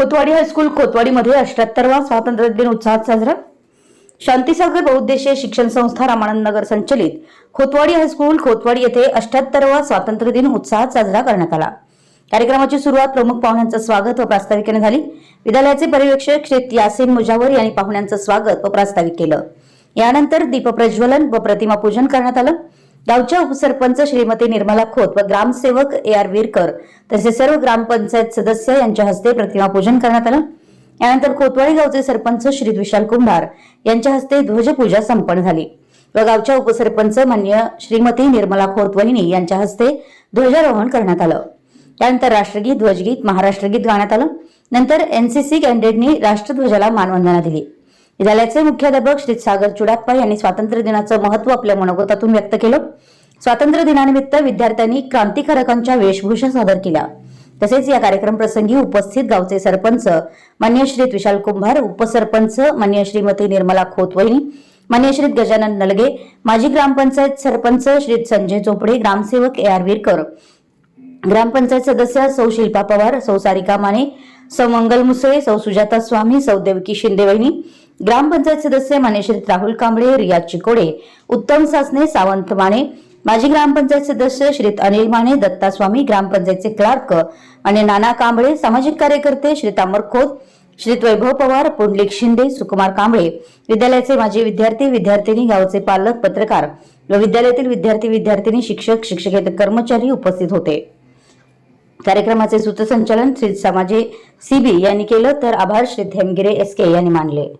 Khotwadi high school खोतवाडीमध्ये 78वा स्वातंत्र्य दिन उत्साहात साजरा। शांतीसागर बहुउद्देशीय शिक्षण संस्था रामानंद नगर संचलित खोतवाडी हायस्कूल खोतवाडी येथे 78वा स्वातंत्र्य दिन उत्साहात साजरा करण्यात आला। कार्यक्रमाची सुरुवात प्रमुख पाहुण्यांचं स्वागत व प्रास्ताविकेने झाली। विद्यालयाचे पर्यवेक्षक श्री यासीन मुजावर यांनी पाहुण्यांचं स्वागत व प्रास्ताविक केलं। यानंतर दीपप्रज्वलन व प्रतिमा पूजन करण्यात आलं। गावच्या उपसरपंच श्रीमती निर्मला खोत व ग्रामसेवक AR विरकर तसेच सर्व ग्रामपंचायत सदस्य यांच्या हस्ते प्रतिमा पूजन करण्यात आलं। यानंतर खोतवाडी गावचे सरपंच श्री विशाल कुंभार यांच्या हस्ते ध्वजपूजा संपन्न झाली व गावच्या उपसरपंच मान्य श्रीमती निर्मला खोत वहिनी यांच्या हस्ते ध्वजारोहण करण्यात आलं। त्यानंतर राष्ट्रगीत, ध्वजगीत, महाराष्ट्रगीत गाण्यात आलं। नंतर NCC कॅन्डिडेटनी राष्ट्रध्वजाला मानवंदना दिली। विद्यालयाचे मुख्याध्यापक श्री सागर चुडाप्पा यांनी स्वातंत्र्य दिनाचं महत्त्व आपल्या मनोगतातून व्यक्त केलं। स्वातंत्र्य दिनानिमित्त विद्यार्थ्यांनी क्रांतिकारकांच्या वेशभूषा सादर केल्या। तसेच या कार्यक्रम प्रसंगी उपस्थित गावचे सरपंच मान्य श्री विशाल कुंभार, उपसरपंच मान्य श्रीमती निर्मला खोत वहिनी, मान्य श्री गजानन नलगे, माजी ग्रामपंचायत सरपंच श्री संजय चोपडे, ग्रामसेवक AR विरकर, ग्रामपंचायत सदस्य सौ शिल्पा पवार, सौ सारिका माने, सौ मंगल मुसळे, सौ सुजाता स्वामी, सौ देवकी शिंदे वहिनी, ग्रामपंचायत सदस्य मान्य श्री राहुल कांबळे, रिया चिकोडे, उत्तम सासने, सावंत माने, माजी ग्रामपंचायत सदस्य श्री अनिल माने, दत्ता स्वामी, ग्रामपंचायतचे क्लार्क मान्य नाना कांबळे, सामाजिक कार्यकर्ते श्री अमर खोत, श्री वैभव पवार, पुंडलिक शिंदे, सुकुमार कांबळे, विद्यालयाचे माजी विद्यार्थी विद्यार्थिनी, गावचे पालक, पत्रकार व विद्यालयातील विद्यार्थी विद्यार्थिनी, शिक्षक शिक्षकेतर कर्मचारी उपस्थित होते। कार्यक्रमाचे सूत्रसंचालन श्री समाजे CB यांनी केलं तर आभार श्री हेमगिरे SK यांनी मानले।